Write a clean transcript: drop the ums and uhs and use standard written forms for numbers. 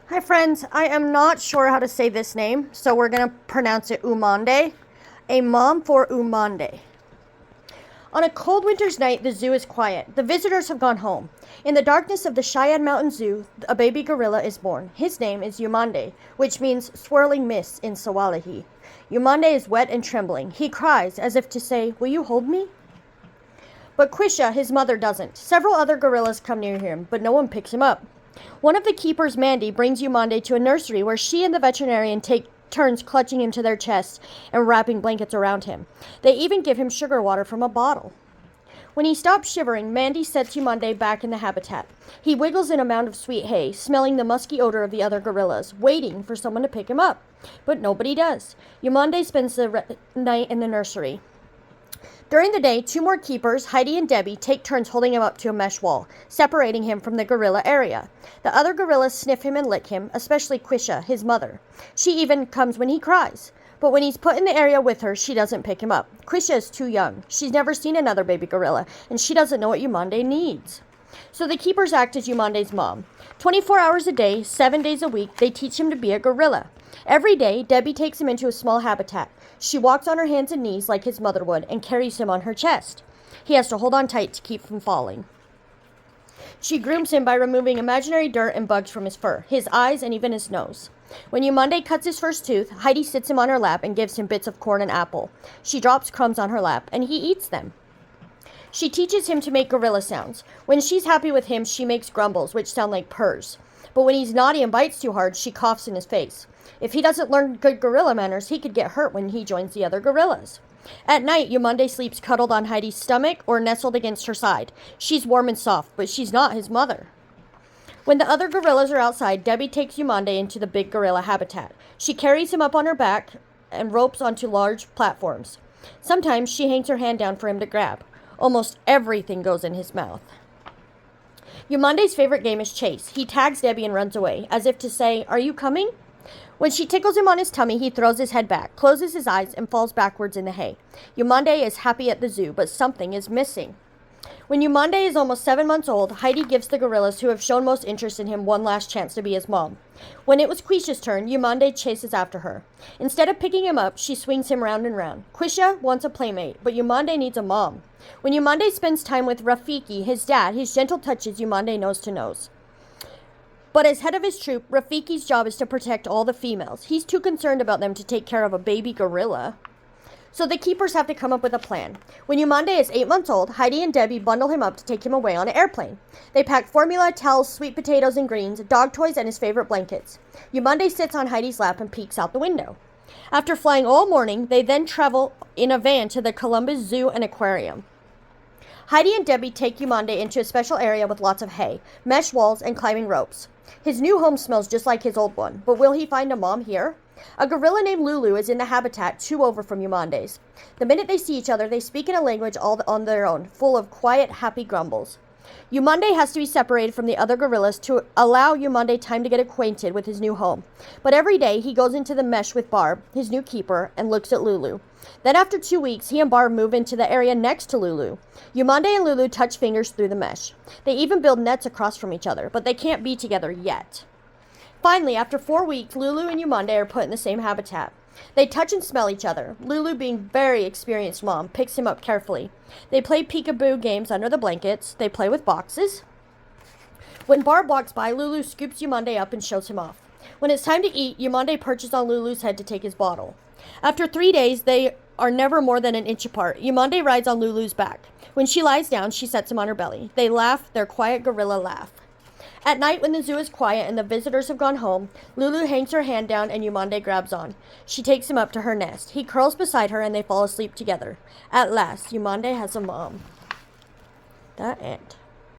Hi friends, I am not sure how to say this name, so we're going to pronounce it Umande. A mom for Umande. On a cold winter's night, the zoo is quiet. The visitors have gone home. In the darkness of the Cheyenne Mountain Zoo, a baby gorilla is born. His name is Umande, which means swirling mist in Swahili. Umande is wet and trembling. He cries as if to say, "Will you hold me?" But Quisha, his mother, doesn't. Several other gorillas come near him, but no one picks him up. One of the keepers, Mandy, brings Umande to a nursery where she and the veterinarian take turns clutching him to their chests and wrapping blankets around him. They even give him sugar water from a bottle. When he stops shivering, Mandy sets Umande back in the habitat. He wiggles in a mound of sweet hay, smelling the musky odor of the other gorillas, waiting for someone to pick him up. But nobody does. Umande spends the night in the nursery. During the day, two more keepers, Heidi and Debbie, take turns holding him up to a mesh wall, separating him from the gorilla area. The other gorillas sniff him and lick him, especially Quisha, his mother. She even comes when he cries. But when he's put in the area with her, she doesn't pick him up. Quisha is too young. She's never seen another baby gorilla, and she doesn't know what Umande needs. So the keepers act as Umande's mom. 24 hours a day, 7 days a week, they teach him to be a gorilla. Every day, Debbie takes him into a small habitat. She walks on her hands and knees like his mother would and carries him on her chest. He has to hold on tight to keep from falling. She grooms him by removing imaginary dirt and bugs from his fur, his eyes, and even his nose. When Umande cuts his first tooth, Heidi sits him on her lap and gives him bits of corn and apple. She drops crumbs on her lap, and he eats them. She teaches him to make gorilla sounds. When she's happy with him, she makes grumbles, which sound like purrs. But when he's naughty and bites too hard, she coughs in his face. If he doesn't learn good gorilla manners, he could get hurt when he joins the other gorillas. At night, Umande sleeps cuddled on Heidi's stomach or nestled against her side. She's warm and soft, but she's not his mother. When the other gorillas are outside, Debbie takes Umande into the big gorilla habitat. She carries him up on her back and ropes onto large platforms. Sometimes she hangs her hand down for him to grab. Almost everything goes in his mouth. Umande's favorite game is chase. He tags Debbie and runs away, as if to say, "Are you coming?" When she tickles him on his tummy, he throws his head back, closes his eyes, and falls backwards in the hay. Umande is happy at the zoo, but something is missing. When Umande is almost 7 months old, Heidi gives the gorillas who have shown most interest in him one last chance to be his mom. When it was Quisha's turn, Umande chases after her. Instead of picking him up, she swings him round and round. Quisha wants a playmate, but Umande needs a mom. When Umande spends time with Rafiki, his dad, his gentle touches Umande nose to nose. But as head of his troop, Rafiki's job is to protect all the females. He's too concerned about them to take care of a baby gorilla. So the keepers have to come up with a plan. When Umande is 8 months old, Heidi and Debbie bundle him up to take him away on an airplane. They pack formula, towels, sweet potatoes and greens, dog toys, and his favorite blankets. Umande sits on Heidi's lap and peeks out the window. After flying all morning, they then travel in a van to the Columbus Zoo and Aquarium. Heidi and Debbie take Umande into a special area with lots of hay, mesh walls, and climbing ropes. His new home smells just like his old one, but will he find a mom here? A gorilla named Lulu is in the habitat 2 over from Umande's. The minute they see each other, they speak in a language all on their own, full of quiet, happy grumbles. Umande has to be separated from the other gorillas to allow Umande time to get acquainted with his new home. But every day, he goes into the mesh with Barb, his new keeper, and looks at Lulu. Then after 2 weeks, he and Barb move into the area next to Lulu. Umande and Lulu touch fingers through the mesh. They even build nets across from each other, but they can't be together yet. Finally, after 4 weeks, Lulu and Umande are put in the same habitat. They touch and smell each other. Lulu, being very experienced mom, picks him up carefully. They play peekaboo games under the blankets. They play with boxes. When Barb walks by, Lulu scoops Umande up and shows him off. When it's time to eat, Umande perches on Lulu's head to take his bottle. After 3 days, they are never more than an inch apart. Umande rides on Lulu's back. When she lies down, she sets him on her belly. They laugh, their quiet gorilla laugh. At night, when the zoo is quiet and the visitors have gone home, Lulu hangs her hand down and Umande grabs on. She takes him up to her nest. He curls beside her and they fall asleep together. At last, Umande has a mom. The end.